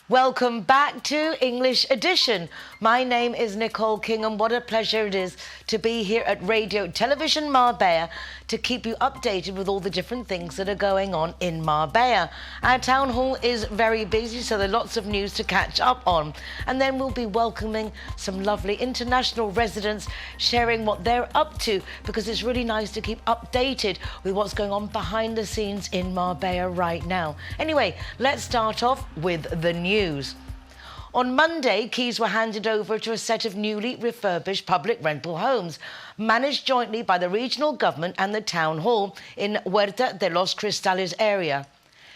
Welcome back to English Edition. My name is Nicole King, and what a pleasure it is to be here at Radio Televisión Marbella to keep you updated with all the different things that are going on in Marbella. Our town hall is very busy, so there are lots of news to catch up on. And then we'll be welcoming some lovely international residents sharing what they're up to, because it's really nice to keep updated with what's going on behind the scenes in Marbella right now. Anyway, let's start off with the news. On Monday, keys were handed over to a set of newly refurbished public rental homes, managed jointly by the regional government and the town hall in Huerta de los Cristales area.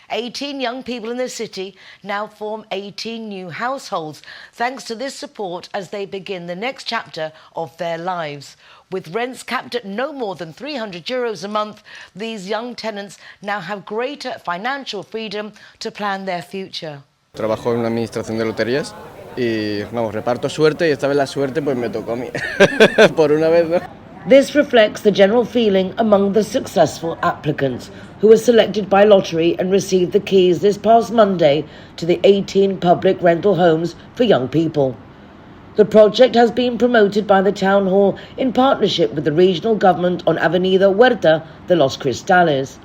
18 young people in the city now form 18 new households, thanks to this support as they begin the next chapter of their lives. With rents capped at no more than €300 a month, these young tenants now have greater financial freedom to plan their future. Trabajo en una administración de loterías y, vamos, reparto suerte y esta vez la suerte pues me tocó a mí, por una vez, ¿no? This reflects the general feeling among the successful applicants who were selected by lottery and received the keys this past Monday to the 18 public rental homes for young people. The project has been promoted by the Town Hall in partnership with the regional government on Avenida Huerta de los Cristales.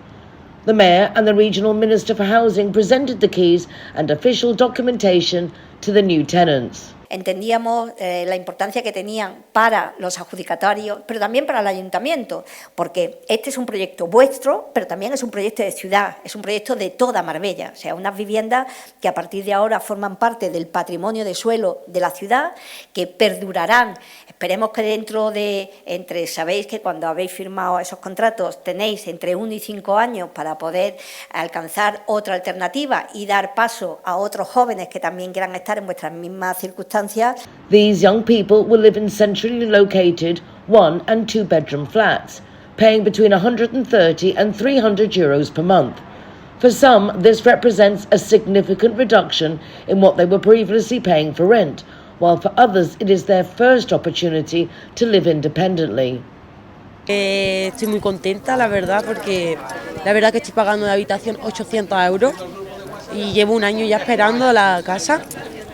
The Mayor and the Regional Minister for Housing presented the keys and official documentation to the new tenants. Entendíamos la importancia que tenían para los adjudicatarios, pero también para el ayuntamiento, porque este es un proyecto vuestro, pero también es un proyecto de ciudad, es un proyecto de toda Marbella, o sea, unas viviendas que a partir de ahora forman parte del patrimonio de suelo de la ciudad, que perdurarán. Esperemos que dentro de, sabéis que cuando habéis firmado esos contratos tenéis entre 1 y 5 años para poder alcanzar otra alternativa y dar paso a otros jóvenes que también quieran estar en vuestras mismas circunstancias. These young people will live in centrally located 1- and 2-bedroom flats, paying between €130 and €300 per month. For some, this represents a significant reduction in what they were previously paying for rent, while for others it is their first opportunity to live independently. Estoy muy contenta, la verdad, porque la verdad que estoy pagando de habitación 800 € y llevo un año ya esperando la casa.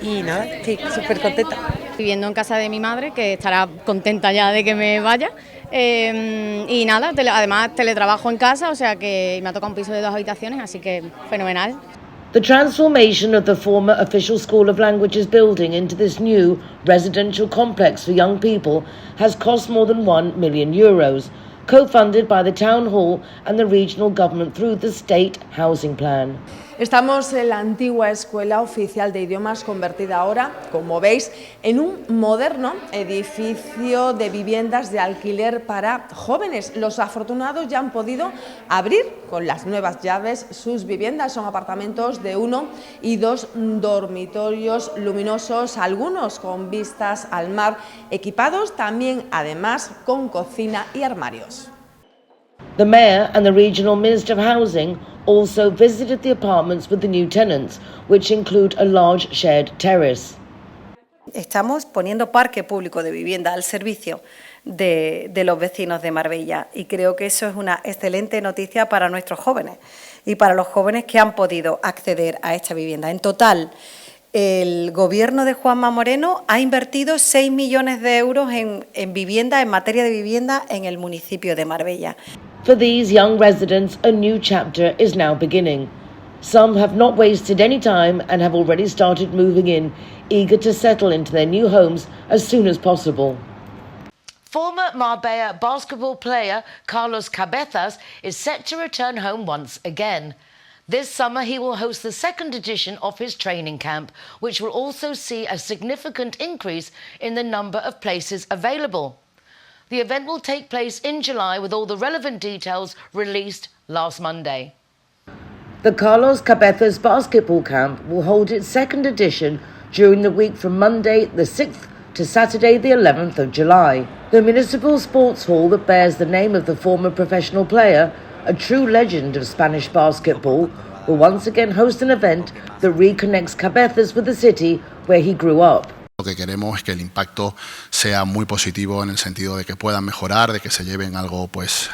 Y nada, estoy súper contenta. Viviendo en casa de mi madre, que estará contenta ya de que me vaya. Y nada, además teletrabajo en casa, o sea que me ha tocado un piso de 2 habitaciones, así que fenomenal. The transformation of the former official School of Languages building into this new residential complex for young people has cost more than €1 million, co-funded by the Town Hall and the regional government through the State Housing Plan. Estamos en la antigua Escuela Oficial de Idiomas, convertida ahora, como veis, en un moderno edificio de viviendas de alquiler para jóvenes. Los afortunados ya han podido abrir con las nuevas llaves sus viviendas. Son apartamentos de 1 y 2 dormitorios luminosos, algunos con vistas al mar, equipados también, además, con cocina y armarios. The Mayor and the Regional Minister of Housing also visited the apartments with the new tenants, which include a large shared terrace. Estamos poniendo parque público de vivienda al servicio de los vecinos de Marbella, y creo que eso es una excelente noticia para nuestros jóvenes y para los jóvenes que han podido acceder a esta vivienda. En total, el gobierno de Juanma Moreno ha invertido 6 millones de euros en vivienda, en materia de vivienda, en el municipio de Marbella. For these young residents, a new chapter is now beginning. Some have not wasted any time and have already started moving in, eager to settle into their new homes as soon as possible. Former Marbella basketball player Carlos Cabezas is set to return home once again. This summer he will host the second edition of his training camp, which will also see a significant increase in the number of places available. The event will take place in July, with all the relevant details released last Monday. The Carlos Cabezas basketball camp will hold its second edition during the week from Monday the 6th to Saturday the 11th of July. The municipal sports hall that bears the name of the former professional player, a true legend of Spanish basketball, will once again host an event that reconnects Cabezas with the city where he grew up. Lo que queremos es que el impacto sea muy positivo en el sentido de que puedan mejorar, de que se lleven algo pues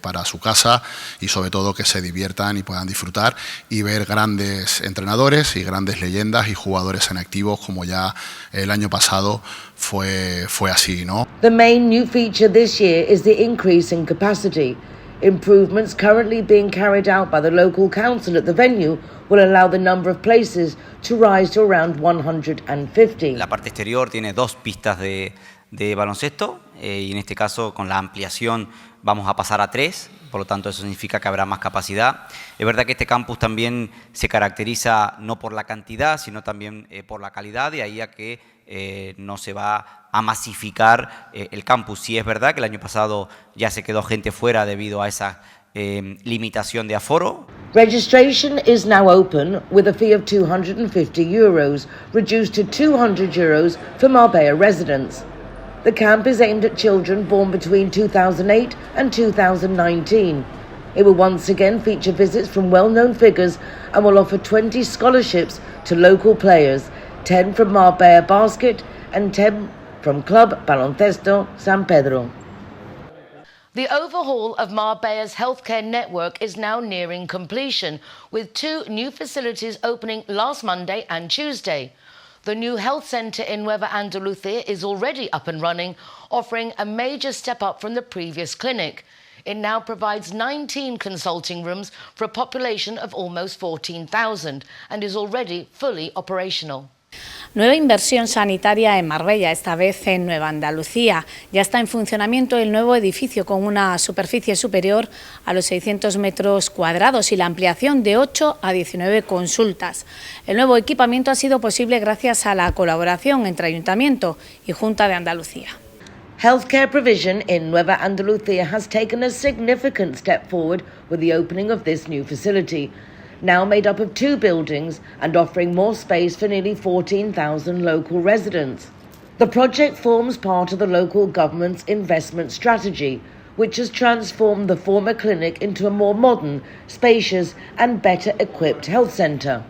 para su casa y sobre todo que se diviertan y puedan disfrutar y ver grandes entrenadores y grandes leyendas y jugadores en activo como ya el año pasado fue así, ¿no? The main new feature this year is the increase in capacity. Improvements currently being carried out by the local council at the venue will allow the number of places to rise to around 150. La parte exterior tiene 2 pistas de baloncesto y en este caso con la ampliación vamos a pasar a 3, por lo tanto eso significa que habrá más capacidad. Es verdad que este campus también se caracteriza no por la cantidad, sino también por la calidad, y ahí a que no se va a masificar el campus. Sí es verdad que el año pasado ya se quedó gente fuera debido a esa limitación de aforo. Registration is now open with a fee of €250, reduced to €200 for Marbella residents. The camp is aimed at children born between 2008 and 2019. It will once again feature visits from well-known figures and will offer 20 scholarships to local players, 10 from Marbella Basket and 10 from Club Baloncesto San Pedro. The overhaul of Marbella's healthcare network is now nearing completion, with 2 new facilities opening last Monday and Tuesday. The new health centre in Nueva Andalucía is already up and running, offering a major step up from the previous clinic. It now provides 19 consulting rooms for a population of almost 14,000 and is already fully operational. Nueva inversión sanitaria en Marbella, esta vez en Nueva Andalucía. Ya está en funcionamiento el nuevo edificio con una superficie superior a los 600 metros cuadrados y la ampliación de 8 a 19 consultas. El nuevo equipamiento ha sido posible gracias a la colaboración entre Ayuntamiento y Junta de Andalucía. Healthcare provision in Nueva Andalucía has taken a significant step forward with the opening of this new facility, now made up of 2 buildings and offering more space for nearly 14,000 local residents. The project forms part of the local government's investment strategy, which has transformed the former clinic into a more modern, spacious and better equipped health centre.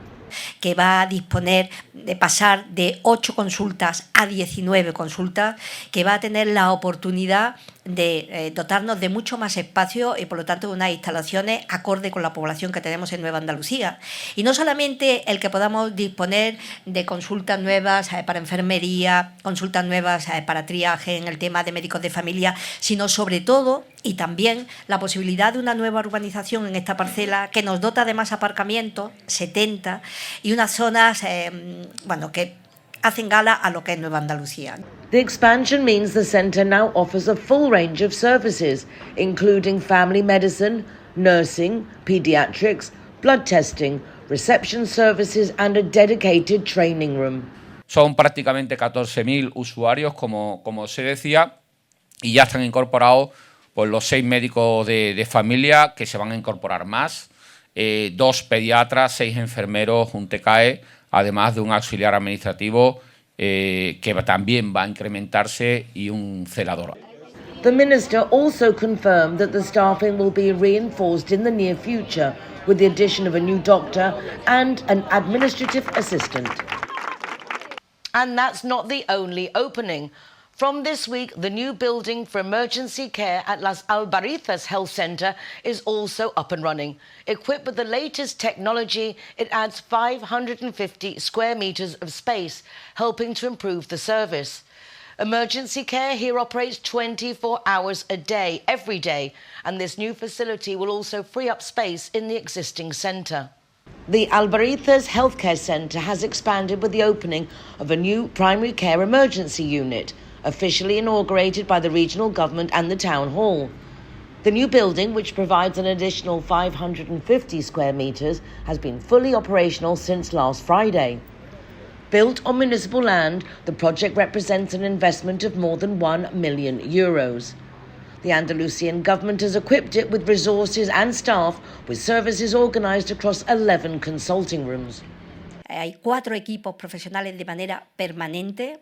Que va a disponer de pasar de 8 consultas a 19 consultas, que va a tener la oportunidad de dotarnos de mucho más espacio y por lo tanto de unas instalaciones acorde con la población que tenemos en Nueva Andalucía. Y no solamente el que podamos disponer de consultas nuevas para enfermería, consultas nuevas para triaje en el tema de médicos de familia, sino sobre todo y también la posibilidad de una nueva urbanización en esta parcela que nos dota de más aparcamientos, 70, y unas zonas que hacen gala a lo que es Nueva Andalucía. The expansion means the centre now offers a full range of services, including family medicine, nursing, paediatrics, blood testing, reception services and a dedicated training room. Son prácticamente 14.000 usuarios, como se decía, y ya están incorporados pues, los 6 médicos de familia, que se van a incorporar más, 2 pediatras, 6 enfermeros, un TCAE, además de un auxiliar administrativo que también va a incrementarse y un celador. The Minister also confirmed that the staffing will be reinforced in the near future with the addition of a new doctor and an administrative assistant. And that's not the only opening. From this week, the new building for emergency care at Las Albarizas Health Centre is also up and running. Equipped with the latest technology, it adds 550 square metres of space, helping to improve the service. Emergency care here operates 24 hours a day, every day, and this new facility will also free up space in the existing centre. The Albarizas Healthcare Centre has expanded with the opening of a new primary care emergency unit, officially inaugurated by the regional government and the town hall. The new building, which provides an additional 550 square metres, has been fully operational since last Friday. Built on municipal land, the project represents an investment of more than €1 million. The Andalusian government has equipped it with resources and staff, with services organised across 11 consulting rooms. Hay 4 equipos profesionales de manera permanente,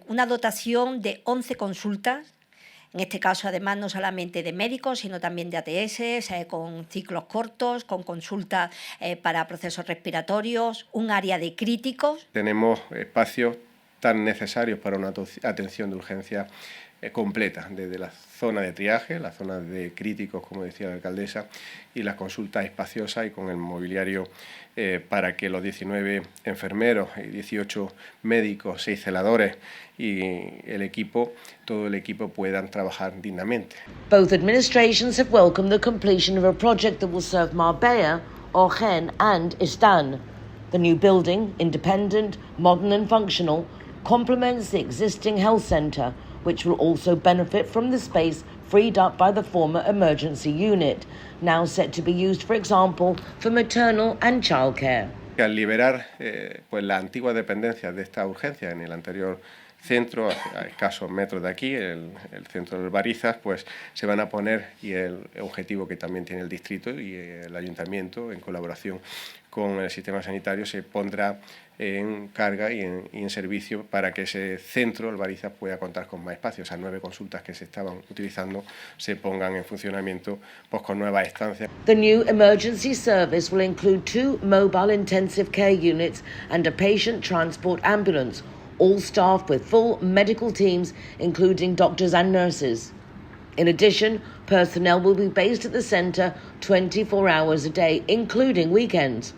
una dotación de 11 consultas, en este caso además no solamente de médicos, sino también de ATS, con ciclos cortos, con consultas para procesos respiratorios, un área de críticos. Tenemos espacios tan necesarios para una atención de urgencia completa, desde la zona de triaje, la zona de críticos, como decía la alcaldesa, y las consultas espaciosas y con el mobiliario para que los 19 enfermeros y 18 médicos, 6 celadores y todo el equipo puedan trabajar dignamente. Both administrations have welcomed the completion of a project that will serve Marbella, Ogen and Istan. The new building, independent, modern and functional, complements the existing health centre, which will also benefit from the space freed up by the former emergency unit, now set to be used, for example, for maternal and childcare. Al liberar pues las antiguas dependencias de esta urgencia en el anterior centro, a escasos metros de aquí, el centro de Albarizas, pues se van a poner, y el objetivo que también tiene el distrito y el ayuntamiento, en colaboración con el sistema sanitario, se pondrá en carga y en servicio para que ese centro, Albarizas, pueda contar con más espacio. Esas 9 consultas que se estaban utilizando se pongan en funcionamiento pues con nuevas estancias. The new emergency service will include 2 mobile intensive care units and a patient transport ambulance, all staffed with full medical teams, including doctors and nurses. In addition, personnel will be based at the centre 24 hours a day, including weekends.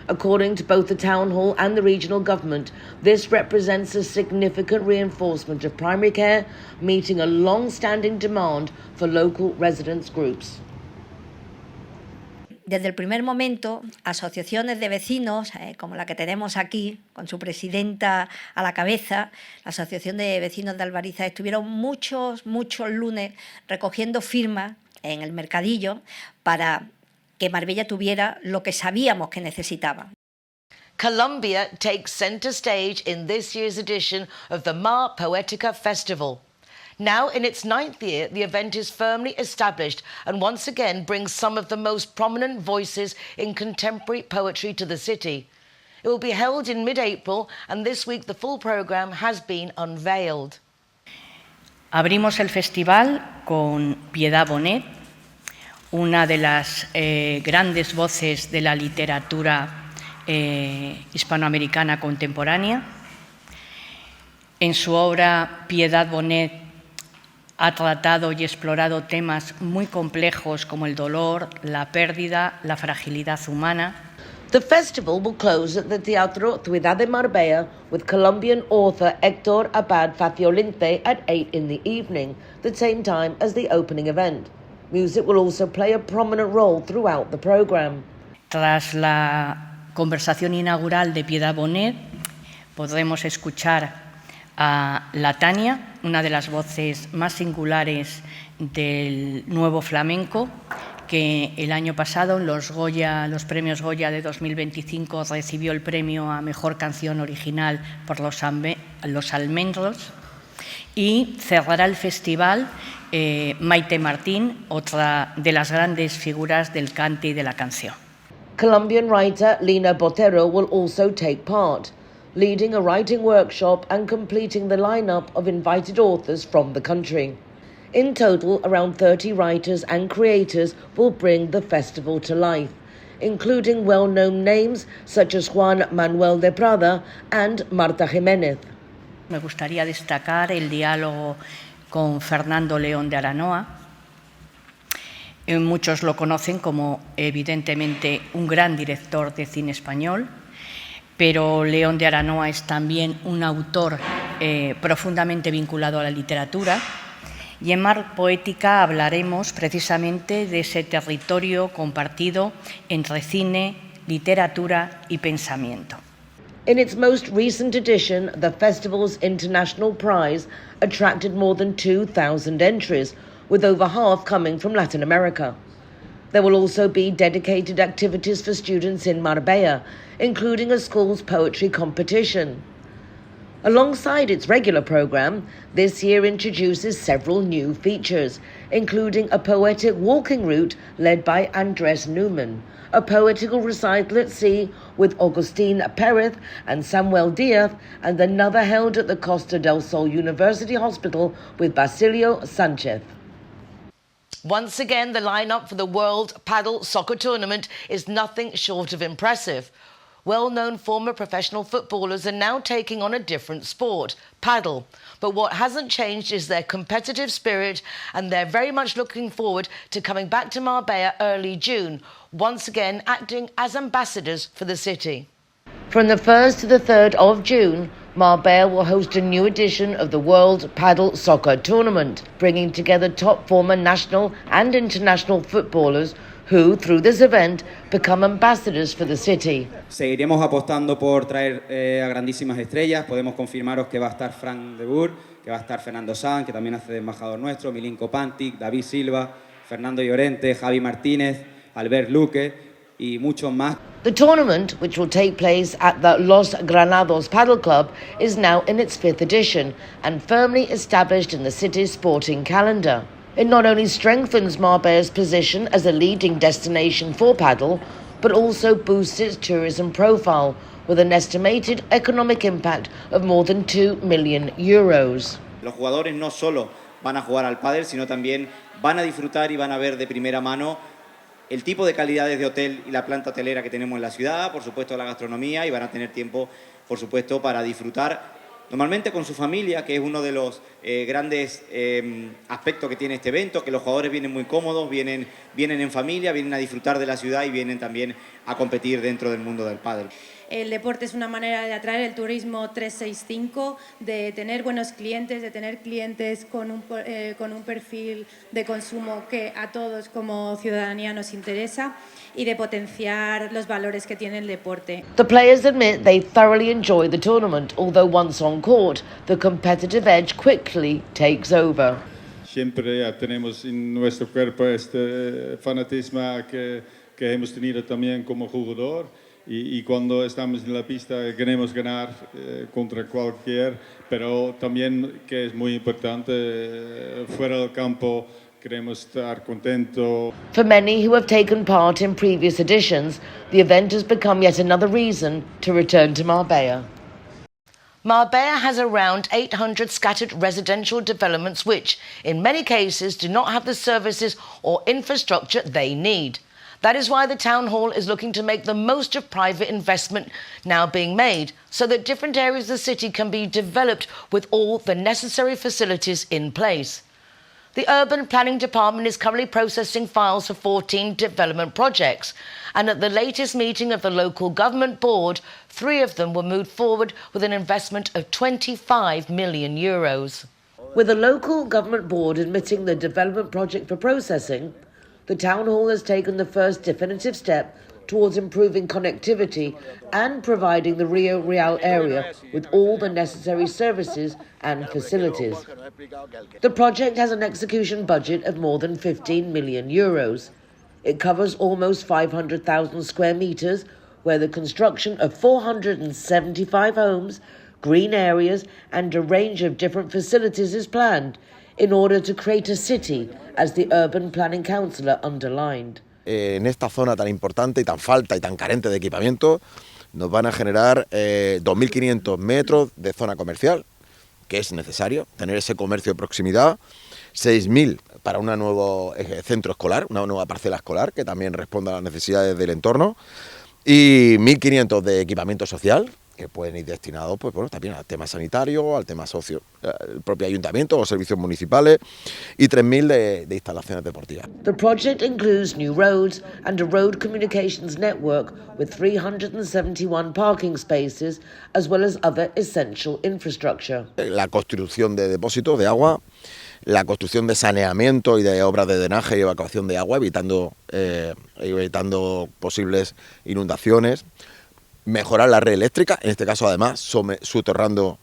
According to both the Town Hall and the regional government, this represents a significant reinforcement of primary care, meeting a long-standing demand for local residents groups. Desde el primer momento, asociaciones de vecinos, como la que tenemos aquí, con su presidenta a la cabeza, la Asociación de Vecinos de Albarizas, estuvieron muchos lunes recogiendo firmas en el mercadillo para que Marbella tuviera lo que sabíamos que necesitaba. Colombia takes centre stage in this year's edition of the Mar Poetica Festival. Now in its 9th year, the event is firmly established and once again brings some of the most prominent voices in contemporary poetry to the city. It will be held in mid-April and this week the full programme has been unveiled. Abrimos el festival con Piedad Bonet, una de las grandes voces de la literatura hispanoamericana contemporánea. En su obra, Piedad Bonet ha tratado y explorado temas muy complejos como el dolor, la pérdida, la fragilidad humana. The festival will close at the Teatro Ciudad de Marbella with Colombian author Héctor Abad Faciolinte at 8 in the evening, the same time as the opening event. Music will also play a prominent role throughout the programme. Tras la conversación inaugural de Piedad Bonet, podremos escuchar a la Tania, una de las voces más singulares del nuevo flamenco, que el año pasado en los premios Goya de 2025 recibió el premio a Mejor Canción Original por Los Almendros, y cerrará el festival Maite Martín, otra de las grandes figuras del cante y de la canción. Colombian writer Lina Botero will also take part, leading a writing workshop and completing the lineup of invited authors from the country. In total, around 30 writers and creators will bring the festival to life, including well-known names such as Juan Manuel de Prada and Marta Jiménez. Me gustaría destacar el diálogo con Fernando León de Aranoa. Muchos lo conocen como, evidentemente, un gran director de cine español, pero León de Aranoa es también un autor profundamente vinculado a la literatura. Y en Mar Poética hablaremos precisamente de ese territorio compartido entre cine, literatura y pensamiento. In its most recent edition, the festival's international prize attracted more than 2,000 entries, with over half coming from Latin America. There will also be dedicated activities for students in Marbella, including a school's poetry competition. Alongside its regular programme, this year introduces several new features, including a poetic walking route led by Andres Newman, a poetical recital at sea with Agustín Pérez and Samuel Díaz, and another held at the Costa del Sol University Hospital with Basilio Sánchez. Once again, the lineup for the World Paddle Soccer Tournament is nothing short of impressive. well-known former professional footballers are now taking on a different sport, paddle. But what hasn't changed is their competitive spirit, and they're very much looking forward to coming back to Marbella early June, once again acting as ambassadors for the city. From the 1st to the 3rd of June, Marbella will host a new edition of the World Paddle Soccer Tournament, bringing together top former national and international footballers who, through this event, become ambassadors for the city. Seguiremos apostando por traer a grandísimas estrellas. Podemos confirmaros que va a estar Frank de Boer, que va a estar Fernando Sanz, que también hace de embajador nuestro, Milinko Pantic, David Silva, Fernando Llorente, Javi Martínez, Albert Luque y muchos más. The tournament, which will take place at the Los Granados Paddle Club, is now in its 5th edition and firmly established in the city's sporting calendar. It not only strengthens Marbella's position as a leading destination for paddle, but also boosts its tourism profile, with an estimated economic impact of more than €2 million. Los jugadores no solo van a jugar al pádel, sino también van a disfrutar y van a ver de primera mano el tipo de calidades de hotel y la planta hotelera que tenemos en la ciudad, por supuesto la gastronomía, y van a tener tiempo, por supuesto, para disfrutar normalmente con su familia, que es uno de los grandes aspectos que tiene este evento, que los jugadores vienen muy cómodos, vienen en familia, vienen a disfrutar de la ciudad y vienen también a competir dentro del mundo del pádel. El deporte es una manera de atraer el turismo 365, de tener buenos clientes, de tener clientes con un perfil de consumo que a todos como ciudadanía nos interesa y de potenciar los valores que tiene el deporte. The players admit they thoroughly enjoy the tournament, although once on court, the competitive edge quickly takes over. Siempre tenemos en nuestro cuerpo este fanatismo que hemos tenido también como jugador. Y cuando estamos en la pista queremos ganar contra cualquier, pero también, que es muy importante, fuera del campo queremos estar contentos. For many who have taken part in previous editions, the event has become yet another reason to return to Marbella. Marbella has around 800 scattered residential developments which, in many cases, do not have the services or infrastructure they need. That is why the Town Hall is looking to make the most of private investment now being made, so that different areas of the city can be developed with all the necessary facilities in place. The Urban Planning Department is currently processing files for 14 development projects, and at the latest meeting of the Local Government Board, 3 of them were moved forward with an investment of €25 million. With the Local Government Board admitting the development project for processing, the Town Hall has taken the first definitive step towards improving connectivity and providing the Rio Real area with all the necessary services and facilities. The project has an execution budget of more than €15 million. It covers almost 500,000 square metres, where the construction of 475 homes, green areas and a range of different facilities is planned, in order to create a city, as the Urban Planning Councillor underlined. En esta zona tan importante y tan falta y tan carente de equipamiento, nos van a generar 2.500 metros de zona comercial, que es necesario tener ese comercio de proximidad, 6.000 para un nuevo centro escolar, una nueva parcela escolar que también responda a las necesidades del entorno, y 1.500 de equipamiento social, que pueden ir destinados pues, bueno, también al tema sanitario, al tema socio, el propio ayuntamiento o servicios municipales, y 3.000 de instalaciones deportivas. The project includes new roads and a road communications network with 371 parking spaces, as well as other essential infrastructure. La construcción de depósitos de agua, la construcción de saneamiento y de obras de drenaje y evacuación de agua, evitando posibles inundaciones. Mejorar la red eléctrica, en este caso además soterrando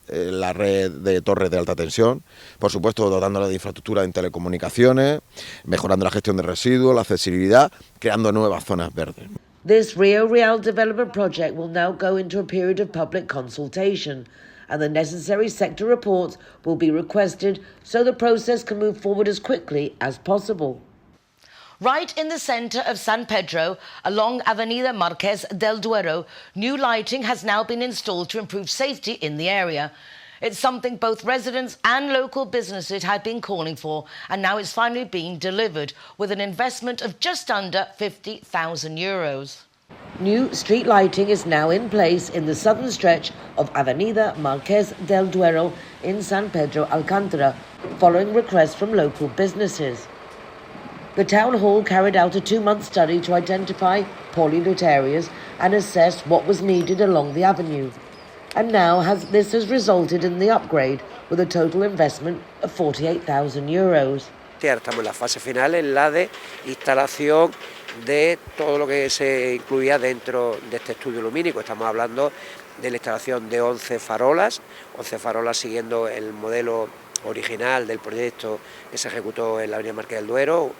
la red de torres de alta tensión, por supuesto dotándola de infraestructura en telecomunicaciones, mejorando la gestión de residuos, la accesibilidad, creando nuevas zonas verdes. This Rio Real development project will now go into a period of public consultation, and the necessary sector reports will be requested so the process can move forward as quickly as possible. Right in the centre of San Pedro, along Avenida Marqués del Duero, new lighting has now been installed to improve safety in the area. It's something both residents and local businesses had been calling for, and now it's finally been delivered with an investment of just under €50,000. New street lighting is now in place in the southern stretch of Avenida Marqués del Duero in San Pedro Alcántara, following requests from local businesses. The town hall carried out a 2-month study to identify poorly lit areas and assess what was needed along the avenue. And now this has resulted in the upgrade with a total investment of €48,000. Estamos en la fase final, en la de instalación de todo lo que se incluía dentro de este estudio lumínico. Estamos hablando de la instalación de 11 farolas siguiendo el modelo original del proyecto que se ejecutó en la avenida Marqués del Duero,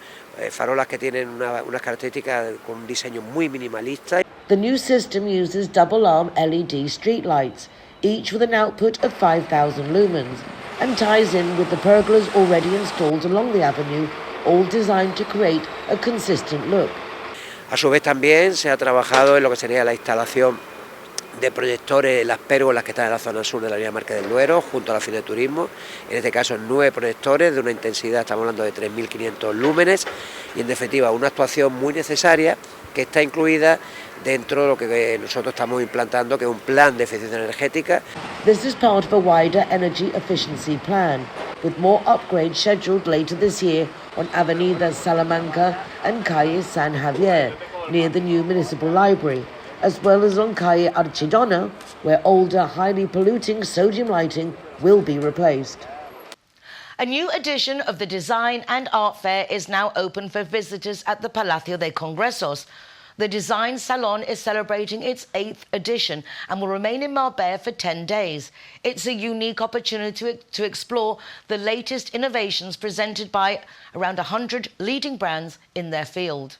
farolas que tienen unas características con un diseño muy minimalista. The new system uses double-arm LED streetlights, each with an output of 5,000 lumens, and ties in with the pergolas already installed along the avenue, all designed to create a consistent look. A su vez también se ha trabajado en lo que sería la instalación de proyectores en las pérgolas que están en la zona sur de la avenida Marqués del Duero, junto a la oficina de turismo. En este caso 9 proyectores de una intensidad, estamos hablando de 3.500 lúmenes, y en definitiva una actuación muy necesaria que está incluida dentro de lo que nosotros estamos implantando, que es un plan de eficiencia energética. This is part of a wider energy efficiency plan, with more upgrades scheduled later this year on Avenida Salamanca and Calle San Javier, near the new municipal library, as well as on Calle Archidona, where older, highly polluting sodium lighting will be replaced. A new edition of the Design and Art Fair is now open for visitors at the Palacio de Congresos. The Design Salon is celebrating its 8th edition and will remain in Marbella for 10 days. It's a unique opportunity to explore the latest innovations presented by around 100 leading brands in their field.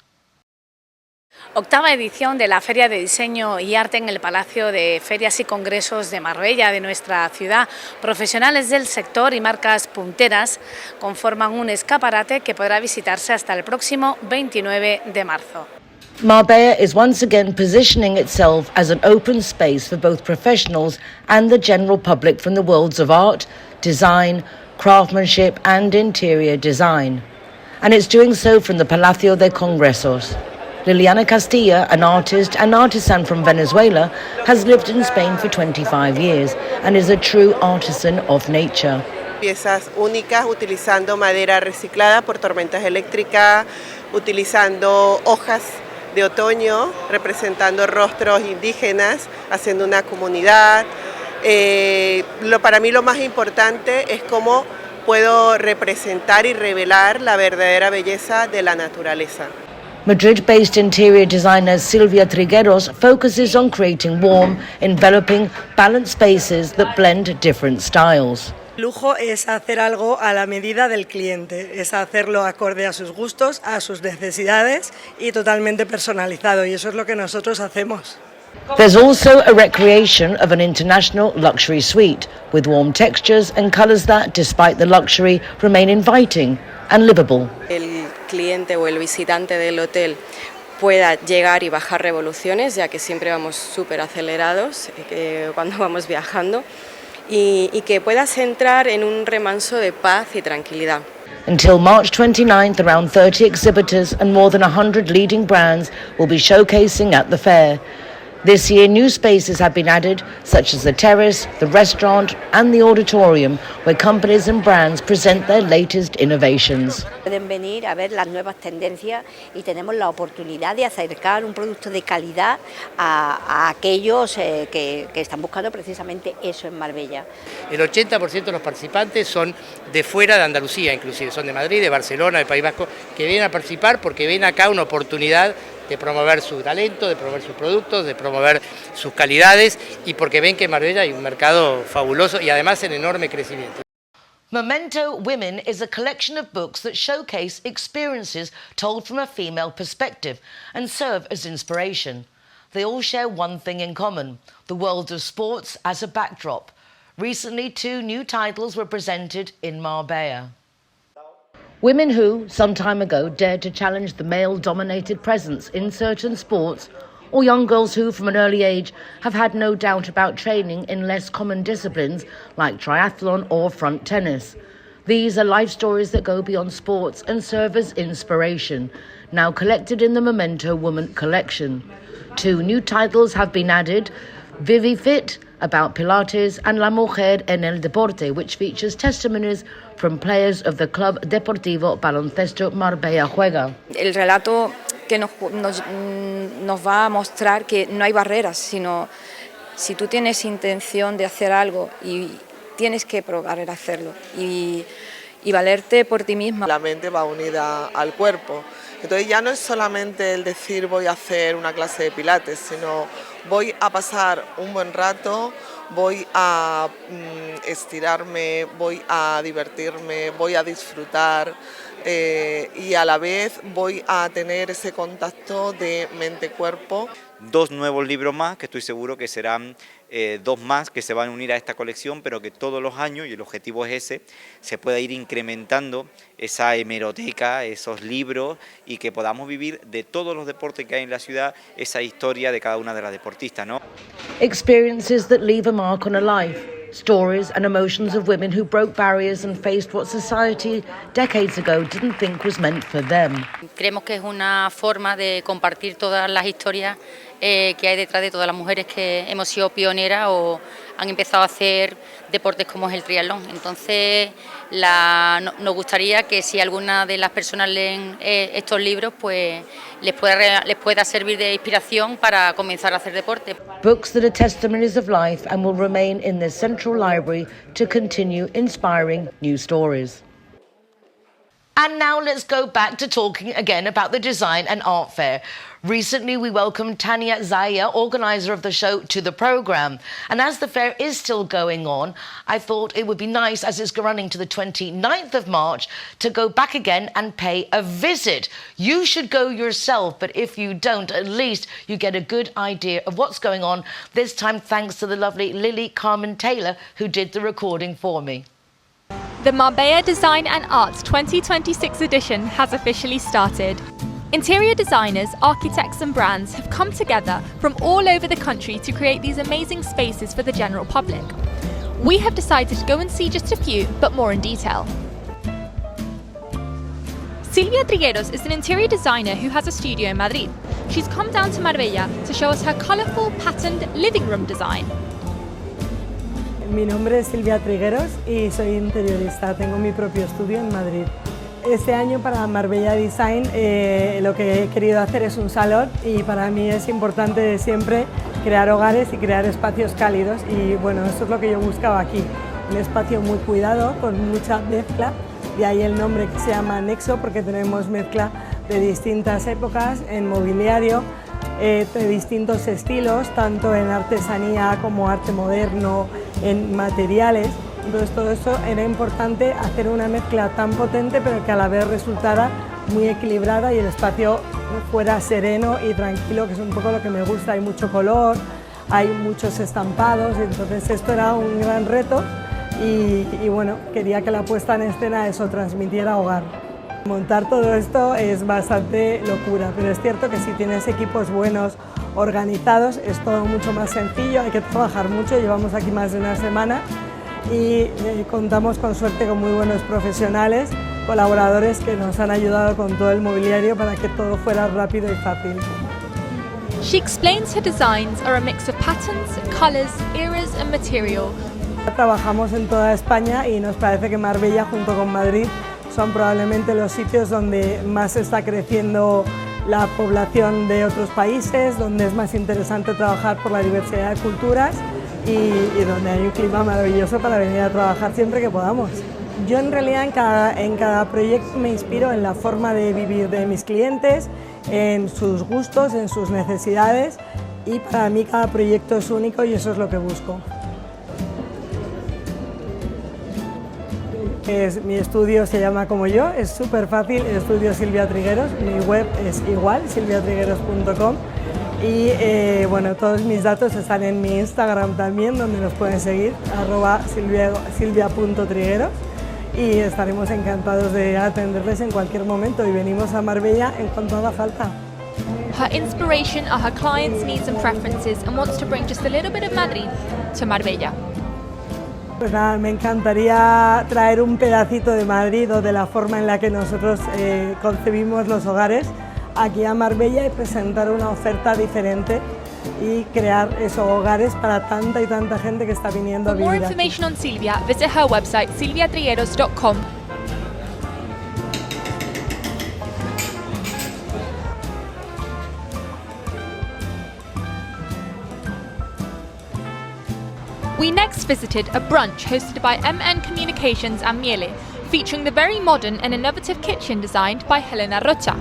8ª edición de la Feria de Diseño y Arte en el Palacio de Ferias y Congresos de Marbella, de nuestra ciudad. Profesionales del sector y marcas punteras conforman un escaparate que podrá visitarse hasta el próximo 29 de marzo. Marbella is once again positioning itself as an open space for both professionals and the general public from the worlds of art, design, craftsmanship and interior design. And it's doing so from the Palacio de Congresos. Liliana Castilla, an artist and artisan from Venezuela, has lived in Spain for 25 years and is a true artisan of nature. Piezas únicas utilizando madera reciclada por tormentas eléctricas, utilizando hojas de otoño, representando rostros indígenas, haciendo una comunidad. Para mí lo más importante es cómo puedo representar y revelar la verdadera belleza de la naturaleza. Madrid-based interior designer Silvia focuses on creating warm, enveloping, balanced spaces that blend different styles. Lujo es hacer algo a la medida del cliente, es hacerlo acorde a sus gustos, a sus necesidades y totalmente personalizado, y eso es lo que nosotros hacemos. There's also a recreation of an international luxury suite with warm textures and colours that, despite the luxury, remain inviting and livable. El cliente o el visitante del hotel pueda llegar y bajar revoluciones, ya que siempre vamos súper acelerados cuando vamos viajando, y que puedas entrar en un remanso de paz y tranquilidad. Until March 29th, around 30 exhibitors and more than 100 leading brands will be showcasing at the fair. This year, new spaces have been added, such as the terrace, the restaurant and the auditorium, where companies and brands present their latest innovations. Pueden venir a ver las nuevas tendencias y tenemos la oportunidad de acercar un producto de calidad a aquellos que están buscando precisamente eso en Marbella. El 80% de los participantes son de fuera de Andalucía, inclusive son de Madrid, de Barcelona, del País Vasco, que vienen a participar porque ven acá una oportunidad de promover su talento, de promover sus productos, de promover sus calidades, y porque ven que en Marbella hay un mercado fabuloso y además en enorme crecimiento. Memento Women is a collection of books that showcase experiences told from a female perspective and serve as inspiration. They all share one thing in common: the world of sports as a backdrop. Recently, 2 new titles were presented in Marbella. Women who, some time ago, dared to challenge the male-dominated presence in certain sports, or young girls who, from an early age, have had no doubt about training in less common disciplines like triathlon or front tennis. These are life stories that go beyond sports and serve as inspiration. now collected in the Memento Woman collection. 2 new titles have been added, Vivi Fit, about Pilates, and La Mujer en el Deporte, which features testimonies from players of the Club Deportivo Baloncesto Marbella Juega. El relato que nos va a mostrar que no hay barreras, sino si tú tienes intención de hacer algo y tienes que probar el hacerlo y valerte por ti misma. La mente va unida al cuerpo. Entonces ya no es solamente el decir voy a hacer una clase de pilates, sino voy a pasar un buen rato, voy a estirarme, voy a divertirme, voy a disfrutar y a la vez voy a tener ese contacto de mente-cuerpo. 2 nuevos libros más, que estoy seguro que serán 2 más que se van a unir a esta colección, pero que todos los años, y el objetivo es ese, se pueda ir incrementando esa hemeroteca, esos libros, y que podamos vivir de todos los deportes que hay en la ciudad, esa historia de cada una de las deportistas, ¿no? Experiences that leave a mark on a life. Stories and emotions of women who broke barriers and faced what society decades ago didn't think was meant for them. Creemos que es una forma de compartir todas las historias que hay detrás de todas las mujeres que hemos sido pioneras o han empezado a hacer deportes como es el triatlón. Entonces nos gustaría que si alguna de las personas leen estos libros, pues les pueda servir de inspiración para comenzar a hacer deporte. Books that are testimonies of life and will remain in this central library to continue inspiring new stories. And now let's go back to talking again about the Design and Art Fair. Recently, we welcomed Tanya Zaya, organiser of the show, to the programme. And as the fair is still going on, I thought it would be nice, as it's running to the 29th of March, to go back again and pay a visit. You should go yourself, but if you don't, at least you get a good idea of what's going on, this time thanks to the lovely Lily Carmen Taylor, who did the recording for me. The Marbella Design and Arts 2026 edition has officially started. Interior designers, architects and brands have come together from all over the country to create these amazing spaces for the general public. We have decided to go and see just a few, but more in detail. Silvia Trigueros is an interior designer who has a studio in Madrid. She's come down to Marbella to show us her colourful, patterned living room design. Mi nombre es Silvia Trigueros y soy interiorista. Tengo mi propio estudio en Madrid. Este año para Marbella Design lo que he querido hacer es un salón y para mí es importante siempre crear hogares y crear espacios cálidos y bueno, eso es lo que yo buscaba aquí. Un espacio muy cuidado, con mucha mezcla, de ahí el nombre que se llama Nexo porque tenemos mezcla de distintas épocas en mobiliario, de distintos estilos, tanto en artesanía como arte moderno, en materiales. Entonces todo eso era importante hacer una mezcla tan potente pero que a la vez resultara muy equilibrada y el espacio fuera sereno y tranquilo, que es un poco lo que me gusta. Hay mucho color, hay muchos estampados, entonces esto era un gran reto y bueno, quería que la puesta en escena eso transmitiera hogar. Montar todo esto es bastante locura, pero es cierto que si tienes equipos buenos, organizados, es todo mucho más sencillo, hay que trabajar mucho, llevamos aquí más de una semana y contamos con suerte con muy buenos profesionales, colaboradores que nos han ayudado con todo el mobiliario para que todo fuera rápido y fácil. She explains her designs are a mix of patterns, colours, eras and material. Trabajamos en toda España y nos parece que Marbella junto con Madrid son probablemente los sitios donde más está creciendo la población de otros países, donde es más interesante trabajar por la diversidad de culturas y donde hay un clima maravilloso para venir a trabajar siempre que podamos. Yo en realidad en cada proyecto me inspiro en la forma de vivir de mis clientes, en sus gustos, en sus necesidades y para mí cada proyecto es único y eso es lo que busco. Mi estudio se llama como yo, es súper fácil, el estudio Silvia Trigueros, mi web es igual, silviatrigueros.com y bueno, todos mis datos están en mi Instagram también, donde nos pueden seguir, @silvia.trigueros y estaremos encantados de atenderles en cualquier momento y venimos a Marbella en cuanto haga falta. Her inspiration are her clients' needs and preferences and wants to bring just a little bit of Madrid to Marbella. Pues nada, me encantaría traer un pedacito de Madrid o de la forma en la que nosotros concebimos los hogares aquí a Marbella y presentar una oferta diferente y crear esos hogares para tanta y tanta gente que está viniendo a For more vivir aquí. information on Silvia, visit her website silviatrigueros.com. We next visited a brunch hosted by MN Communications and Miele, featuring the very modern and innovative kitchen designed by Helena Rocha.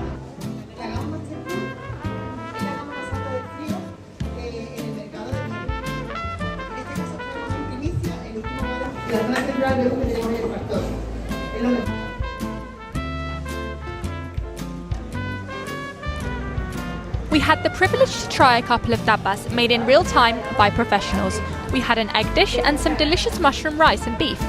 We had the privilege to try a couple of tapas made in real time by professionals. We had an egg dish and some delicious mushroom rice and beef.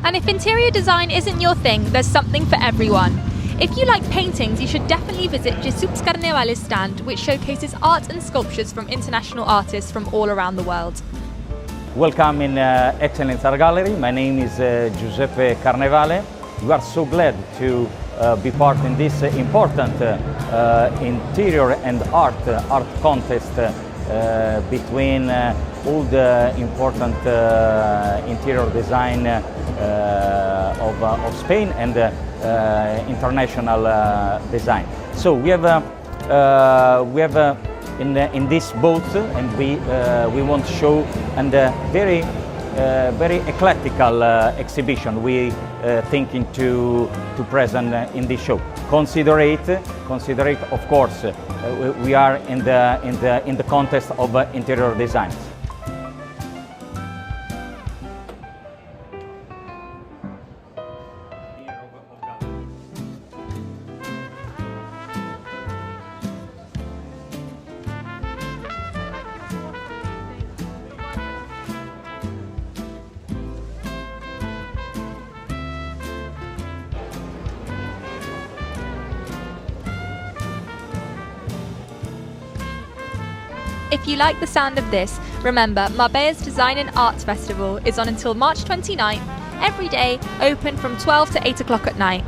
And if interior design isn't your thing, there's something for everyone. If you like paintings, you should definitely visit Jesús Carnevale's stand, which showcases art and sculptures from international artists from all around the world. Welcome in Excellence Art Gallery. My name is Giuseppe Carnevale. We are so glad to be part in this important interior and art contest between all the important interior design of Spain and international design. So we have in this booth, and we want to show and very eclectical exhibition we thinking to present in this show. Consider it. Of course, we are in the contest of interior designs. If you like the sound of this, remember Marbella's Design and Arts Festival is on until March 29th, every day, open from 12 to 8 o'clock at night.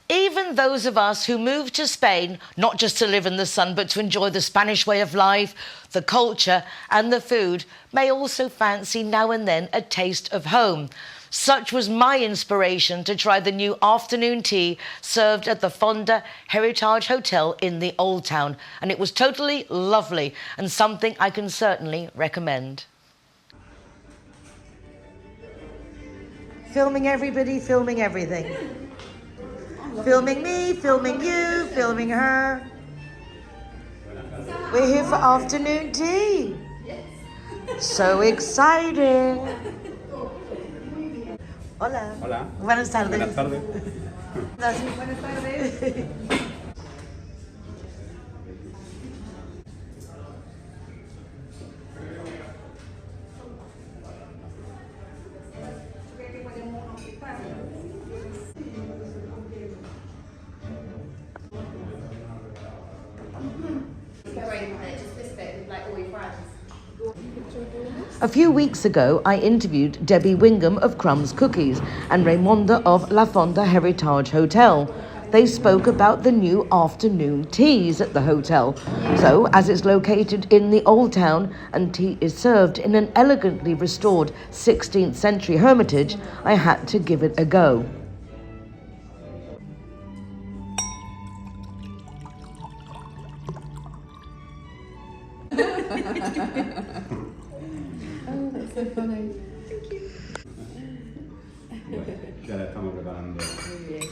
Even those of us who moved to Spain, not just to live in the sun, but to enjoy the Spanish way of life, the culture and the food, may also fancy now and then a taste of home. Such was my inspiration to try the new afternoon tea served at the Fonda Heritage Hotel in the Old Town. And it was totally lovely and something I can certainly recommend. Filming everybody, filming everything. Filming me, filming you, filming her. We're here for afternoon tea. So excited. Hola. Hola. Buenas tardes. Buenas tardes. Buenas tardes. A few weeks ago, I interviewed Debbie Wingham of Crumbs Cookies and Raimonda of La Fonda Heritage Hotel. They spoke about the new afternoon teas at the hotel. So, as it's located in the Old Town and tea is served in an elegantly restored 16th century hermitage, I had to give it a go. Ya la estamos preparando. Muy bien.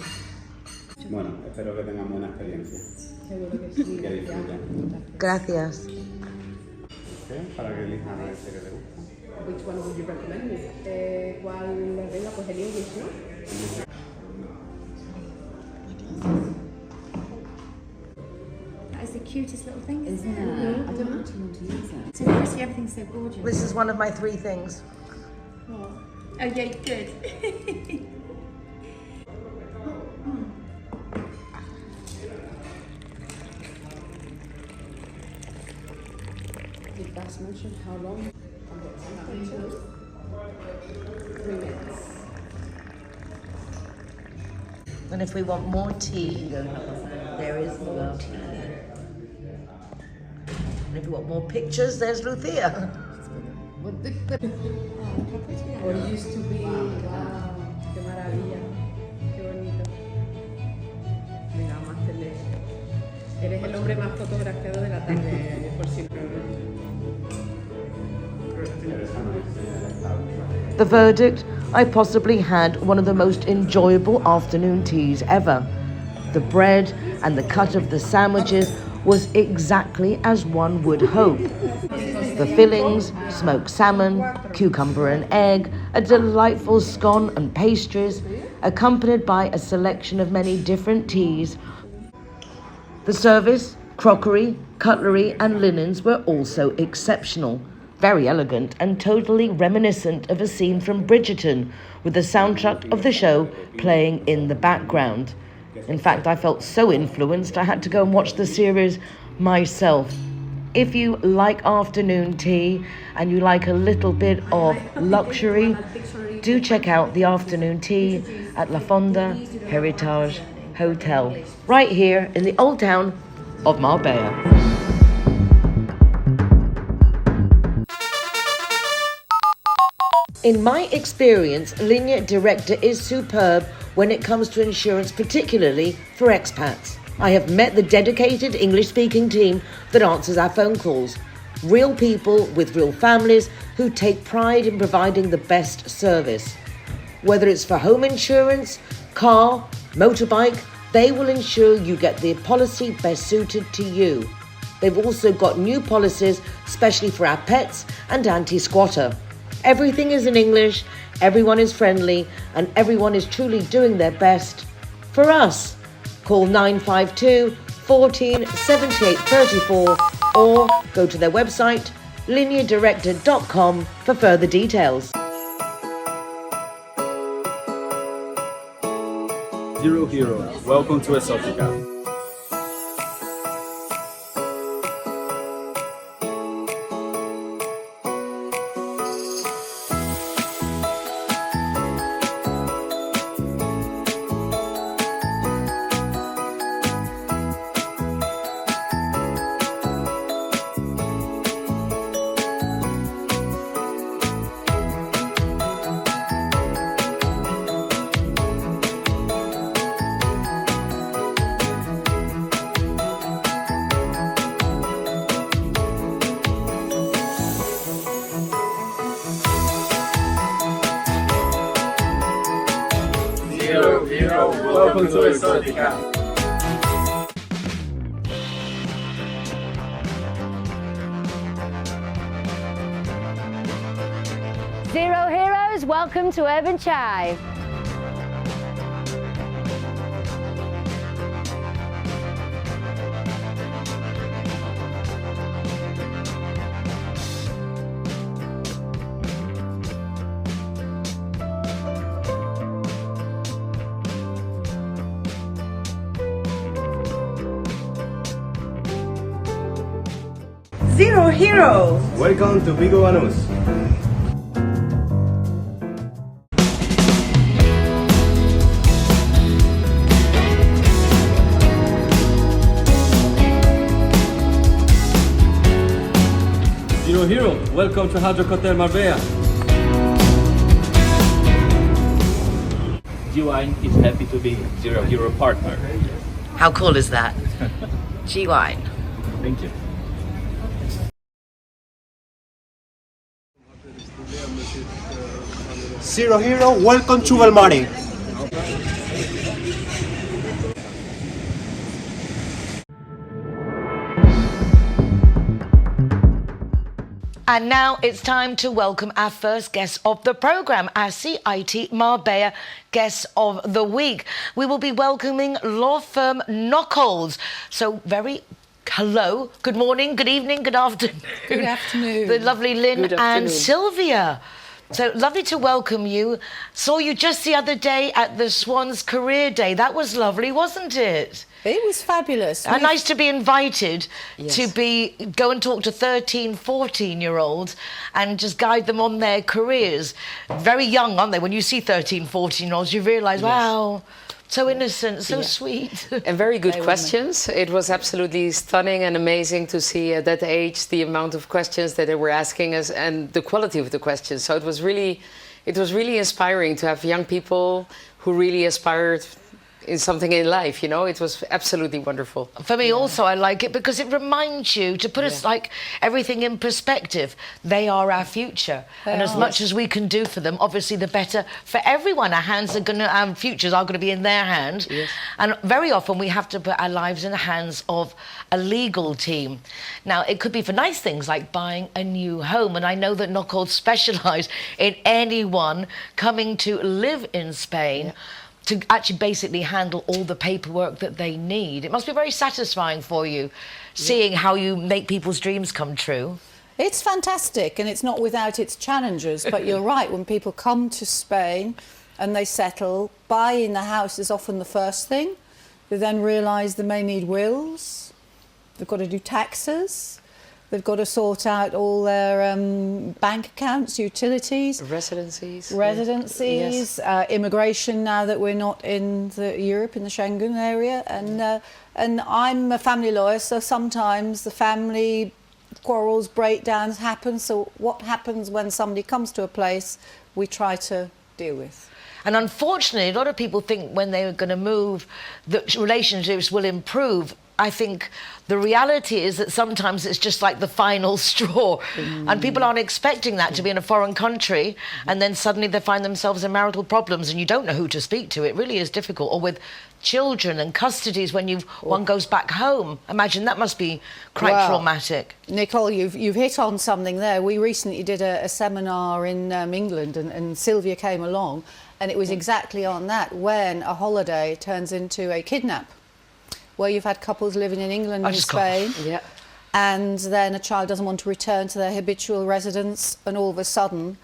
Bueno, espero que tengan buena experiencia. Seguro que sí. Que disfruten. Gracias. ¿Sí? Para que elijan a ese que te gusta. Which one would you recommend me? ¿Cuál? Venga, pues el English, ¿no? That is the cutest little thing, isn't it? Mm-hmm. I don't actually want to use it. So pretty, everything's so gorgeous. This is one of my 3 things. Oh, okay, good. Did Bas mention how long? 3 minutes. And if we want more tea, there is more tea. And if we want more pictures, there's Lucia. What used to be, wow, qué maravilla, qué bonito. Venga, vamos a hacerle. Eres el hombre más fotografiado de la tarde, por siempre. The verdict, I possibly had one of the most enjoyable afternoon teas ever. The bread and the cut of the sandwiches was exactly as one would hope. The fillings, smoked salmon, cucumber and egg, a delightful scone and pastries, accompanied by a selection of many different teas. The service, crockery, cutlery and linens were also exceptional. Very elegant and totally reminiscent of a scene from Bridgerton, with the soundtrack of the show playing in the background. In fact, I felt so influenced I had to go and watch the series myself. If you like afternoon tea and you like a little bit of luxury, do check out the afternoon tea at La Fonda Heritage Hotel, right here in the old town of Marbella. In my experience, Lynn Director is superb when it comes to insurance, particularly for expats. I have met the dedicated English-speaking team that answers our phone calls. Real people with real families who take pride in providing the best service. Whether it's for home insurance, car, motorbike, they will ensure you get the policy best suited to you. They've also got new policies, especially for our pets and anti-squatter. Everything is in English, everyone is friendly, and everyone is truly doing their best for us. Call 952 14 78 34 or go to their website lineardirector.com for further details. Zero Hero, welcome to Exotica. Zero Hero, welcome to Exotica. Zero Heroes, welcome to Urban Chai. Zero Hero! Welcome to Vigo Banús. Zero Hero, welcome to Hard Rock Hotel Marbella. G-Wine is happy to be Zero Hero partner. How cool is that? G-Wine. Thank you. Zero Hero, welcome to Belmari. And now it's time to welcome our first guest of the programme, our CIT Marbella guest of the week. We will be welcoming law firm Nockels. So hello, good morning, good evening, good afternoon. Good afternoon. The lovely Lynn and Silvia. So lovely to welcome you. Saw you just the other day at the Swans Career Day. That was lovely, wasn't it? It was fabulous. And nice to be invited to go and talk to 13, 14-year-olds and just guide them on their careers. Very young, aren't they? When you see 13, 14-year-olds, you realise, wow, so innocent, so sweet. And very good questions. It was absolutely stunning and amazing to see at that age the amount of questions that they were asking us and the quality of the questions. So it was really inspiring to have young people who really aspired in something in life, you know. It was absolutely wonderful. For me also, I like it because it reminds you to put us like everything in perspective. They are our future, and as much as we can do for them, obviously the better for everyone. Our futures are going to be in their hands, and very often we have to put our lives in the hands of a legal team. Now, it could be for nice things like buying a new home, and I know that Nockels specialise in anyone coming to live in Spain to actually basically handle all the paperwork that they need. It must be very satisfying for you, seeing how you make people's dreams come true. It's fantastic, and it's not without its challenges, but you're right, when people come to Spain and they settle, buying the house is often the first thing. They then realise they may need wills, they've got to do taxes, they've got to sort out all their bank accounts, utilities. Residencies. Immigration now that we're not in Europe, in the Schengen area. And I'm a family lawyer, so sometimes the family quarrels, breakdowns happen. So what happens when somebody comes to a place, we try to deal with. And unfortunately, a lot of people think when they're going to move, that relationships will improve. I think the reality is that sometimes it's just like the final straw, and people aren't expecting that to be in a foreign country, and then suddenly they find themselves in marital problems and you don't know who to speak to. It really is difficult. Or with children and custodies when one goes back home. Imagine that must be quite traumatic. Nicole, you've hit on something there. We recently did a seminar in England, and Silvia came along, and it was exactly on that, when a holiday turns into a kidnap, where you've had couples living in England and Spain, and then a child doesn't want to return to their habitual residence, and all of a sudden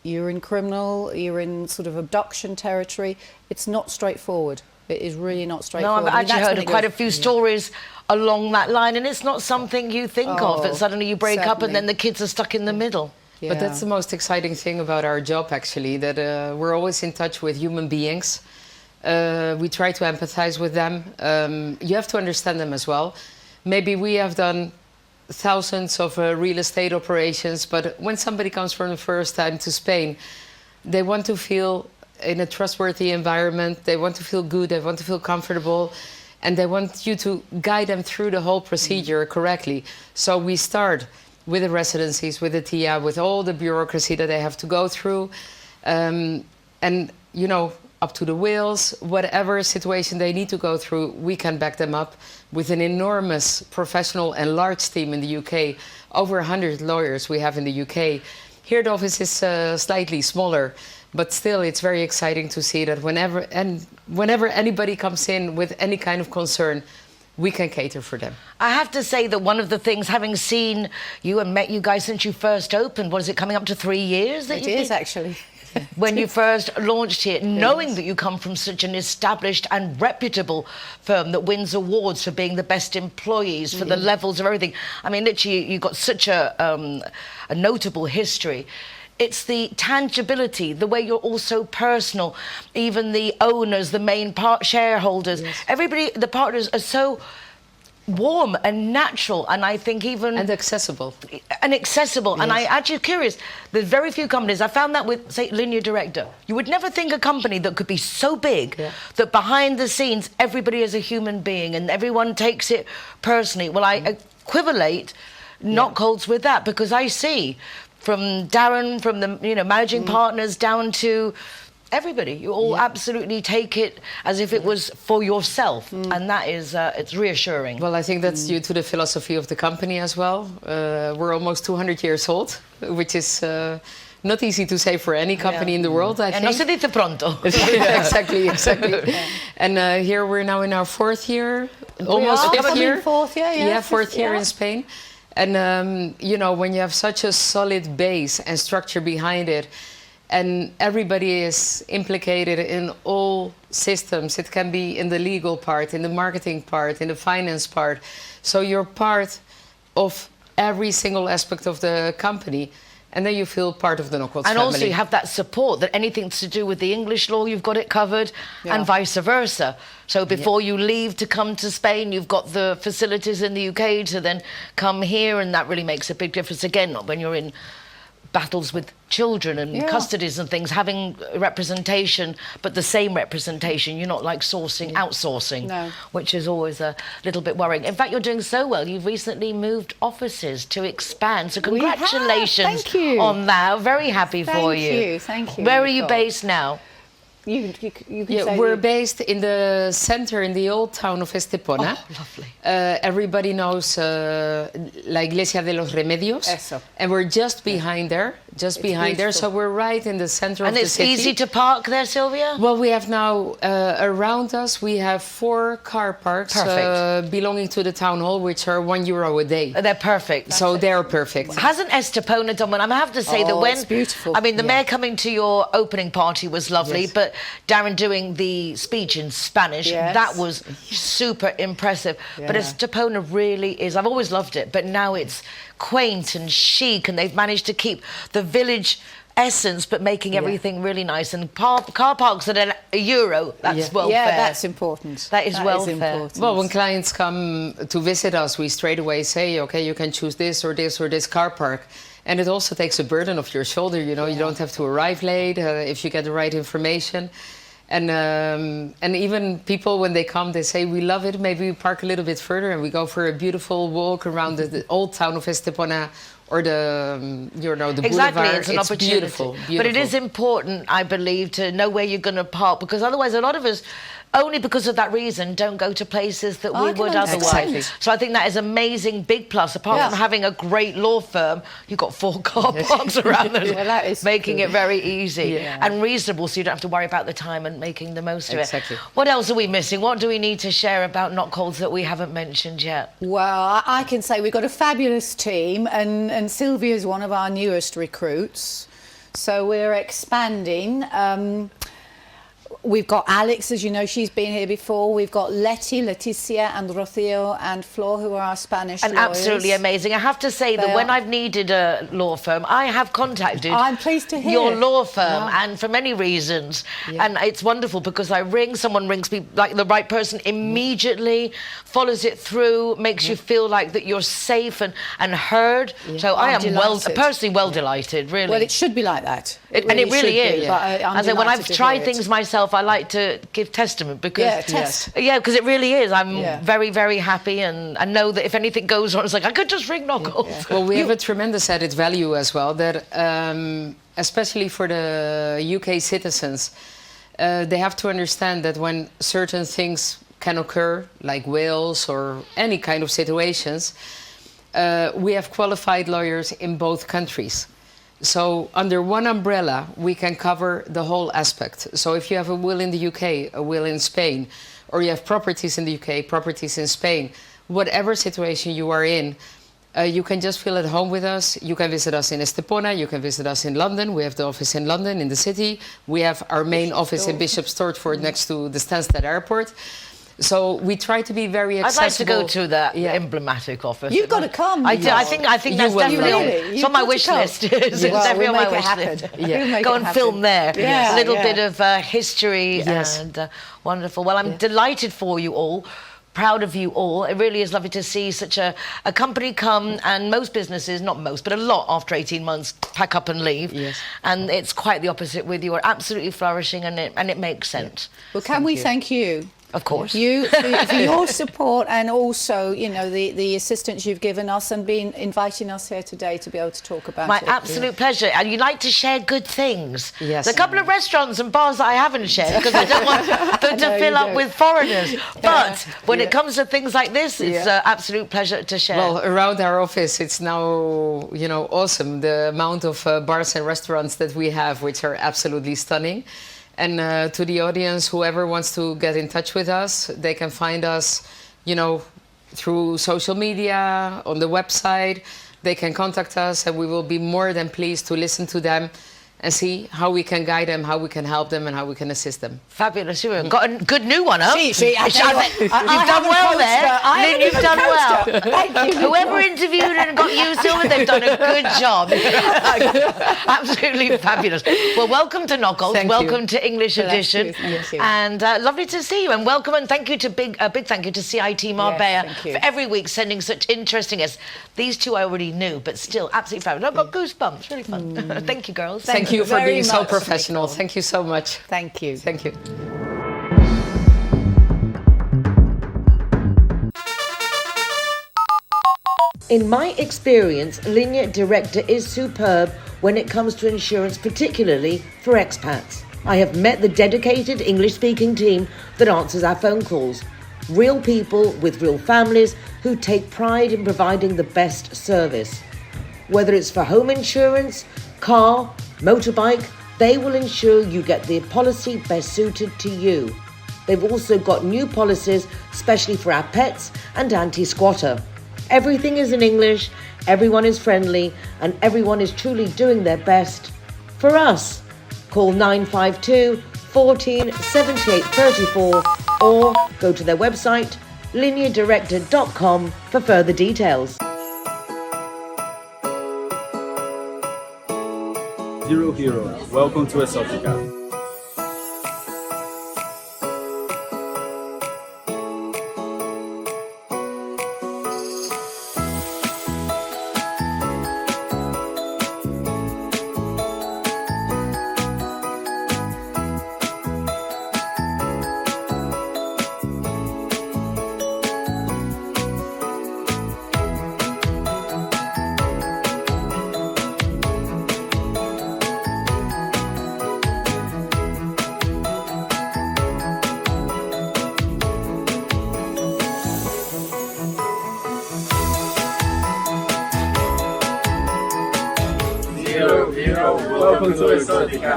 you're in sort of abduction territory. It's not straightforward. It is really not straightforward. No, I've actually heard of quite a few stories along that line, and it's not something you think of, that suddenly you break up and then the kids are stuck in the middle. But that's the most exciting thing about our job, actually, that we're always in touch with human beings. We try to empathize with them. You have to understand them as well. Maybe we have done thousands of real estate operations, but when somebody comes for the first time to Spain, they want to feel in a trustworthy environment, they want to feel good, they want to feel comfortable, and they want you to guide them through the whole procedure correctly. So we start with the residencies, with the TIA, with all the bureaucracy that they have to go through, and, you know, up to the wills, whatever situation they need to go through, we can back them up with an enormous professional and large team in the UK. Over 100 lawyers we have in the UK. Here the office is slightly smaller, but still it's very exciting to see that whenever anybody comes in with any kind of concern, we can cater for them. I have to say that one of the things, having seen you and met you guys since you first opened, was it coming up to 3 years? It is, actually. When you first launched here, knowing that you come from such an established and reputable firm that wins awards for being the best employees, for the levels of everything. I mean, literally, you've got such a notable history. It's the tangibility, the way you're also personal. Even the owners, the main shareholders, everybody, the partners are so warm and natural, and I think even... And accessible. And accessible. And I actually curious, there's very few companies, I found that with, say, Lynn, your director. You would never think a company that could be so big that behind the scenes, everybody is a human being and everyone takes it personally. Well, I equivalate Nockels with that, because I see from Darren, from the managing partners down to everybody. You all absolutely take it as if it was for yourself, and that is it's reassuring. Well, I think that's due to the philosophy of the company as well. We're almost 200 years old, which is not easy to say for any company in the world, I think. No se dice pronto. Exactly. And here we're now in our fourth year, almost fifth year. Fourth year, yeah, fourth year in Spain. And, you know, when you have such a solid base and structure behind it, and everybody is implicated in all systems, it can be in the legal part, in the marketing part, in the finance part. So you're part of every single aspect of the company. And then you feel part of the Nockels family. And also you have that support, that anything to do with the English law, you've got it covered, and vice versa. So before you leave to come to Spain, you've got the facilities in the UK to then come here, and that really makes a big difference. Again, when you're in battles with children and custodies and things, having representation, but the same representation. You're not like outsourcing, which is always a little bit worrying. In fact, you're doing so well. You've recently moved offices to expand, so congratulations on that. Very happy for you. Thank you. Where are you based now? You can say we're based in the center, in the old town of Estepona. Oh, lovely. Everybody knows La Iglesia de los Remedios. Eso. And we're just behind there, So we're right in the center of the city. And it's easy to park there, Silvia? Well, we have now, around us, we have 4 car parks belonging to the town hall, which are €1 a day. They're perfect. So they're perfect. Hasn't Estepona done one? I have to say that when... it's beautiful. I mean, the mayor coming to your opening party was lovely, but Darren doing the speech in Spanish, that was super impressive. But Estepona really is... I've always loved it, but now it's quaint and chic, and they've managed to keep the village essence, but making everything really nice. And car parks at €1, that's welfare. Yeah, that's important. That is welfare. Well, when clients come to visit us, we straight away say, okay, you can choose this or this or this car park. And it also takes a burden off your shoulder, you know, you don't have to arrive late if you get the right information. And even people, when they come, they say, we love it, maybe we park a little bit further and we go for a beautiful walk around the old town of Estepona or the boulevard. Exactly, it's an opportunity. Beautiful. But it is important, I believe, to know where you're going to park, because otherwise a lot of us, only because of that reason, don't go to places that we would otherwise. Exactly. So I think that is amazing, big plus. Apart from having a great law firm, you've got 4 car parks around them, that is making it very easy and reasonable, so you don't have to worry about the time and making the most of it. What else are we missing? What do we need to share about Nockels that we haven't mentioned yet? Well, I can say we've got a fabulous team, and Silvia is one of our newest recruits. So we're expanding. We've got Alex, as you know, she's been here before. We've got Leticia and Rocío and Flor, who are our Spanish lawyers. Absolutely amazing. I have to say that when I've needed a law firm, I have contacted I'm pleased to hear your law firm, and for many reasons. And it's wonderful because someone rings me, like the right person, immediately follows it through, makes you feel like that you're safe and heard. So I am personally well delighted, really. Well, it should be like that. It really is. But when I've tried things myself, I like to give testament because because it really is. I'm very, very happy, and I know that if anything goes wrong, it's like I could just ring Nockels. Well, we have a tremendous added value as well, that especially for the UK citizens, they have to understand that when certain things can occur, like wills or any kind of situations, we have qualified lawyers in both countries. So under one umbrella, we can cover the whole aspect. So if you have a will in the UK, a will in Spain, or you have properties in the UK, properties in Spain, whatever situation you are in, you can just feel at home with us. You can visit us in Estepona, you can visit us in London. We have the office in London, in the city. We have our main office in Bishop's Stortford next to the Stansted Airport. So we try to be very accessible. I'd like to go to that emblematic office. You've got to come. I think that's definitely it's on my wish list. It's definitely on my wish list. Go and film there. A little bit of history and wonderful. Well, I'm delighted for you all. Proud of you all. It really is lovely to see such a company come, and most businesses, not most, but a lot after 18 months pack up and leave. And it's quite the opposite with you. Are absolutely flourishing, and it makes sense. Well, can we thank you Of course. You, for your support, and also, you know, the assistance you've given us and been inviting us here today to be able to talk about My it. absolute pleasure. And you like to share good things. Yes. There's a couple of restaurants and bars that I haven't shared because I don't want them to fill up with foreigners. But when it comes to things like this, it's an absolute pleasure to share. Well, around our office, it's now, you know, awesome, the amount of bars and restaurants that we have, which are absolutely stunning. And to the audience, whoever wants to get in touch with us, they can find us, you know, through social media, on the website. They can contact us, and we will be more than pleased to listen to them and see how we can guide them, how we can help them, and how we can assist them. Fabulous. You've got a good new one, huh? You've done well there. Lynn, you've done well. Thank you. Whoever interviewed and got you, Silvia, they've done a good job. Absolutely fabulous. Well, welcome to Knockout. Welcome to English Edition. Thank you. And lovely to see you. And welcome and thank you to big thank you to CIT Marbella for every week sending such interesting guests. These two I already knew, but still absolutely fabulous. I've got goosebumps. Really fun. Thank you, girls. Thank you for being so professional. Thank you so much. Thank you. Thank you. In my experience, Línea Directa is superb when it comes to insurance, particularly for expats. I have met the dedicated English-speaking team that answers our phone calls. Real people with real families who take pride in providing the best service. Whether it's for home insurance, car, motorbike, they will ensure you get the policy best suited to you. They've also got new policies, especially for our pets and anti-squatter. Everything is in English, everyone is friendly, and everyone is truly doing their best for us. Call 952 14 78 34 or go to their website, lineadirector.com, for further details. Zero Hero, welcome to Exotica. Zero Hero, welcome to Exotica.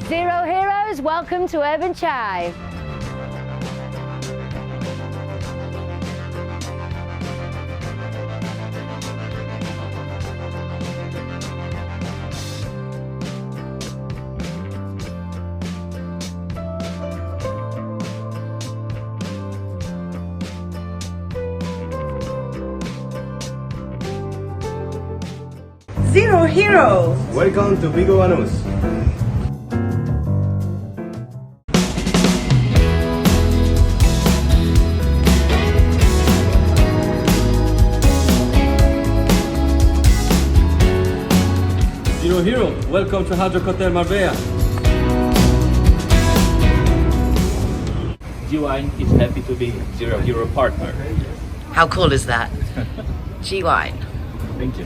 Zero Heroes, welcome to Urban Chive. Zero Heroes. Welcome to Vigo Banús. Zero Hero, welcome to Hard Rock Hotel Marbella. G-Wine is happy to be Zero Hero partner. How cool is that? G-Wine. Thank you.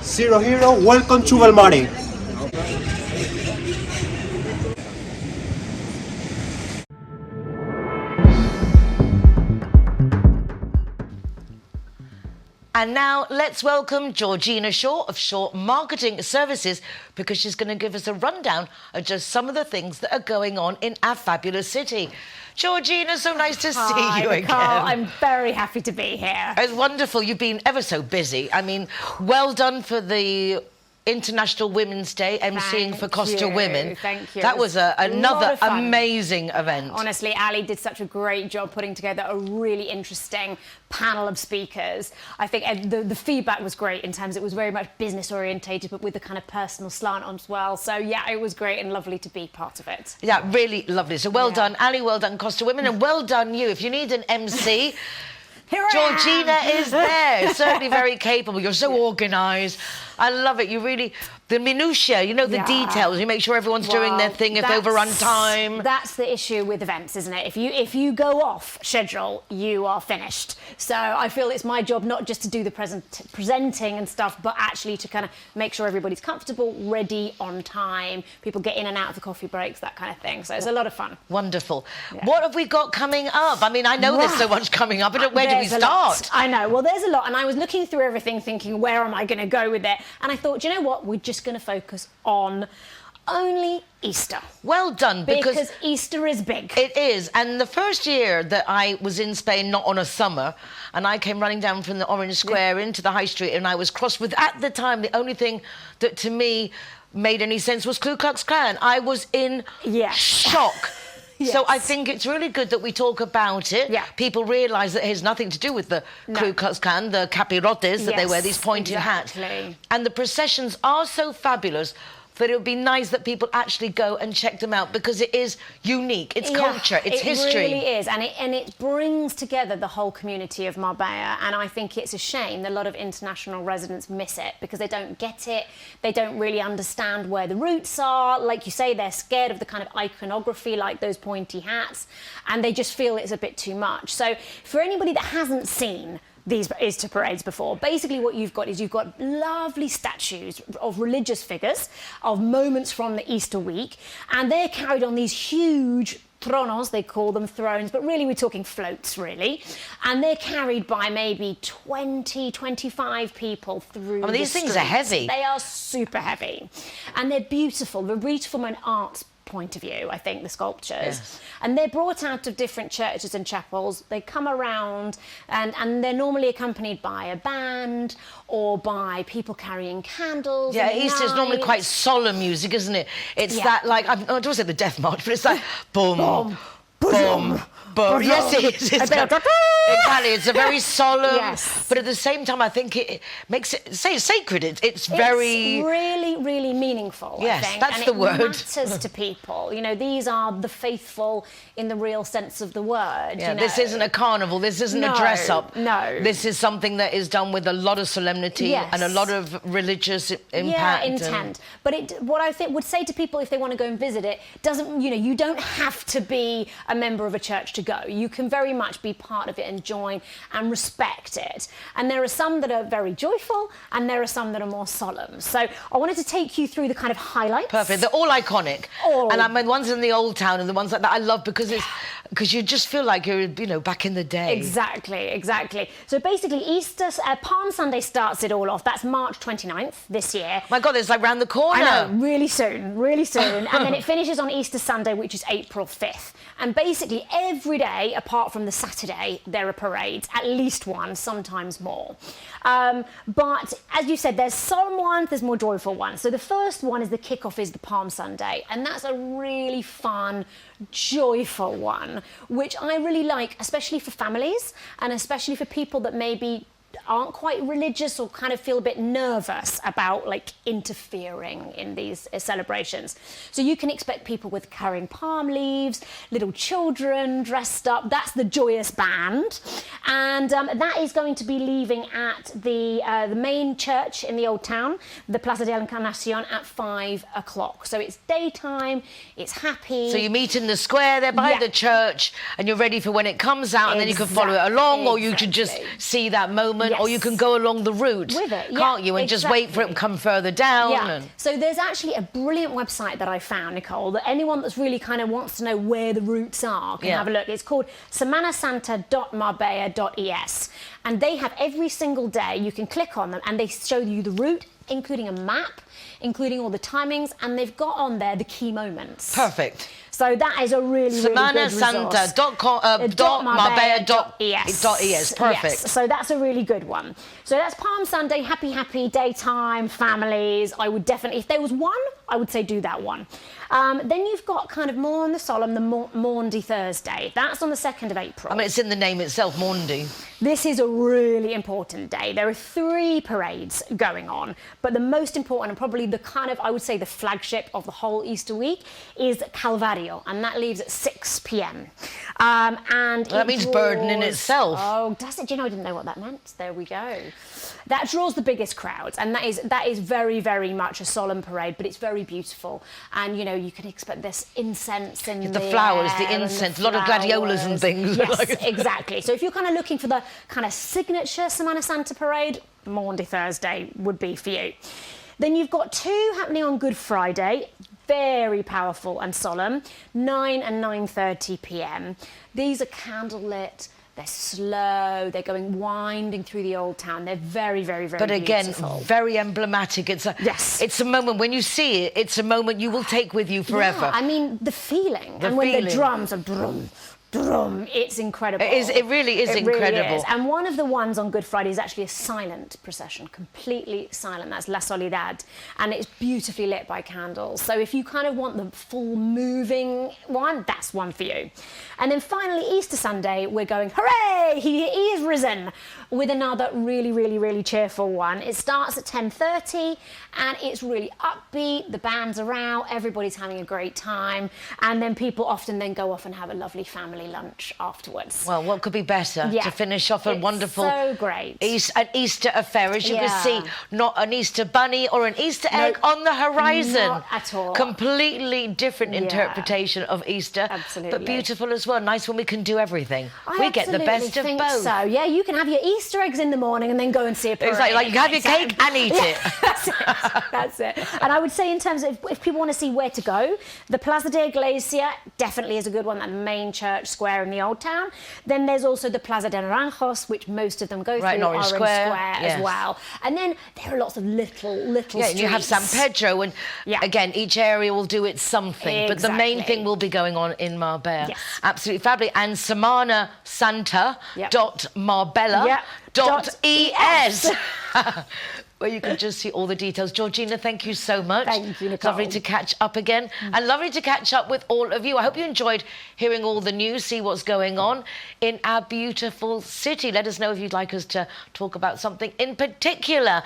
Zero Hero, welcome to Belmari. And now let's welcome Georgina Shaw of Shaw Marketing Services, because she's going to give us a rundown of just some of the things that are going on in our fabulous city. Georgina, so nice to see you again. I'm very happy to be here. It's wonderful. You've been ever so busy. I mean, well done for the International Women's Day, emceeing for Costa you, Women. Thank you. That was another of fun. amazing event. Honestly, Ali did such a great job putting together a really interesting panel of speakers. I think the feedback was great in terms it was very much business orientated, but with a kind of personal slant on as well. So yeah, it was great and lovely to be part of it. Yeah, really lovely. So well done, Ali, well done, Costa Women, and well done you. If you need an MC, Georgina is there, certainly very capable. You're so organised. I love it. You really, the minutiae, you know, the details. You make sure everyone's doing their thing if they overrun time. That's the issue with events, isn't it? If you go off schedule, you are finished. So I feel it's my job not just to do the presenting and stuff, but actually to kind of make sure everybody's comfortable, ready, on time. People get in and out of the coffee breaks, that kind of thing. So it's a lot of fun. Wonderful. Yeah. What have we got coming up? I mean, I know there's so much coming up, but where do we start? I know. Well, there's a lot, and I was looking through everything, thinking, where am I going to go with it? And I thought, you know what? We're just going to focus on only Easter. Well done, because Easter is big. It is. And the first year that I was in Spain, not on a summer, and I came running down from the Orange Square into the High Street, and I was crossed with, at the time, the only thing that to me made any sense was Ku Klux Klan. I was in shock. Yes. So I think it's really good that we talk about it. Yeah. People realise that it has nothing to do with the Ku Klux Klan, the capirotes, that they wear these pointed hats. And the processions are so fabulous that it would be nice that people actually go and check them out, because it is unique. It's culture, it's history. It really is, and it brings together the whole community of Marbella, and I think it's a shame that a lot of international residents miss it because they don't get it, they don't really understand where the roots are. Like you say, they're scared of the kind of iconography, like those pointy hats, and they just feel it's a bit too much. So for anybody that hasn't seen these Easter parades before, basically what you've got is you've got lovely statues of religious figures, of moments from the Easter week, and they're carried on these huge tronos, they call them thrones, but really we're talking floats, really. And they're carried by maybe 20, 25 people through the these things are heavy. They are super heavy. And they're beautiful. They're beautiful from an art's point of view, I think, the sculptures. Yes. And they're brought out of different churches and chapels. They come around and they're normally accompanied by a band or by people carrying candles. Yeah, Easter's normally quite solemn music, isn't it? It's that, like, I don't want to say the death march, but it's like boom, boom, boom, boom. Yes, it is. Exactly, it's a very solemn, but at the same time, I think it makes it sacred. It's very... It's really, really meaningful, yes, I think. That's the word. And it matters to people. You know, these are the faithful in the real sense of the word. Yeah, you know? This isn't a carnival, this isn't a dress-up. No. This is something that is done with a lot of solemnity and a lot of religious impact. Yeah, intent. But what I think would say to people if they want to go and visit it, doesn't, you know, you don't have to be a member of a church to go. You can very much be part of it and join and respect it. And there are some that are very joyful and there are some that are more solemn. So I wanted to take you through the kind of highlights. Perfect. They're all iconic. And I mean, the ones in the old town and the ones like that I love because it's because you just feel like you're, you know, back in the day. Exactly, exactly. So basically Easter, Palm Sunday starts it all off. That's March 29th this year. My God, it's like round the corner. I know, really soon, really soon. And then it finishes on Easter Sunday, which is April 5th. And basically every day, apart from the Saturday, there are parades, at least one, sometimes more. But as you said, there's solemn ones, there's more joyful ones. So the first one is the kickoff is the Palm Sunday. And that's a really fun, joyful one, which I really like, especially for families and especially for people that maybe aren't quite religious or kind of feel a bit nervous about like interfering in these celebrations. So you can expect people with carrying palm leaves, little children dressed up. That's the joyous band. And that is going to be leaving at the main church in the old town, the Plaza de la Encarnacion, at 5 o'clock. So it's daytime, it's happy. So you meet in the square there by the church and you're ready for when it comes out and then you can follow it along or you can just see that moment. Or you can go along the route, with it, can't you? And just wait for it to come further down. Yeah. So there's actually a brilliant website that I found, Nicole, that anyone that's really kind of wants to know where the routes are can have a look. It's called semanasanta.marbella.es. And they have every single day, you can click on them and they show you the route including a map, including all the timings, and they've got on there the key moments. Perfect. So that is a really, really good resource. SemanaSanta.marbella.es. Perfect. Yes, so that's a really good one. So that's Palm Sunday, happy, daytime, families. I would definitely, if there was one, I would say do that one. Then you've got kind of more on the solemn, the Maundy Thursday. That's on the 2nd of April. I mean, it's in the name itself, Maundy. This is a really important day. There are 3 parades going on, but the most important and probably the kind of, I would say, the flagship of the whole Easter week is Calvario, and that leaves at 6 p.m. And well, that means burden in itself. Oh, does it? Do you know, I didn't know what that meant. There we go. That draws the biggest crowds, and that is very, very much a solemn parade, but it's very beautiful. And, you know, you can expect this incense in the flowers, the incense, a lot of gladiolas and things. Yes, exactly. So if you're kind of looking for the kind of signature Semana Santa parade, Maundy Thursday would be for you. Then you've got 2 happening on Good Friday, very powerful and solemn, 9 and 9:30 p.m. These are candlelit. They're slow, they're going winding through the old town. They're very, very, very beautiful. Again, very emblematic. It's a moment, when you see it, it's a moment you will take with you forever. Yeah, I mean, the feeling. When the drums are drum, drum, it's incredible. It really is incredible. Really is. And one of the ones on Good Friday is actually a silent procession, completely silent. That's La Soledad. And it's beautifully lit by candles. So if you kind of want the full moving one, that's one for you. And then finally, Easter Sunday, we're going, hooray, he is risen, with another really, really, really cheerful one. It starts at 10:30 and it's really upbeat. The bands are out, everybody's having a great time. And then people often then go off and have a lovely family lunch afterwards. Well, what could be better to finish off a wonderful so great. an Easter affair? As you can see, not an Easter bunny or an Easter egg on the horizon. Not at all. Completely different interpretation of Easter. Absolutely. But beautiful as well. Nice when we can do everything. We get the best of both. So, yeah, you can have your Easter eggs in the morning and then go and see a parade. Exactly, like you can have your cake and eat it. That's it. That's it. And I would say, in terms of if people want to see where to go, the Plaza de Iglesia definitely is a good one, that main church square in the old town. Then there's also the Plaza de Naranjos, which most of them go through, Orange Square as well. And then there are lots of little streets. And you have San Pedro, and again, each area will do its something. But the main thing will be going on in Marbella. Yes. Absolutely fabulous. And SemanaSanta.Marbella.es. Where you can just see all the details. Georgina, thank you so much. Thank you, Nicole. Lovely to catch up again. And lovely to catch up with all of you. I hope you enjoyed hearing all the news, see what's going on in our beautiful city. Let us know if you'd like us to talk about something in particular.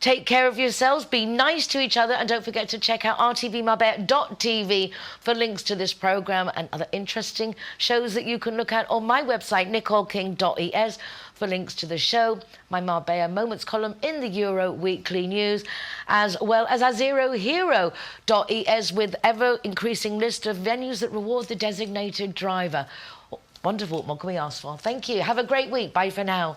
Take care of yourselves, be nice to each other, and don't forget to check out rtvmarbella.tv for links to this programme and other interesting shows that you can look at on my website, nicoleking.es, for links to the show, my Marbella Moments column in the Euro Weekly News, as well as our zerohero.es with ever-increasing list of venues that reward the designated driver. Wonderful, what can we ask for? Thank you. Have a great week. Bye for now.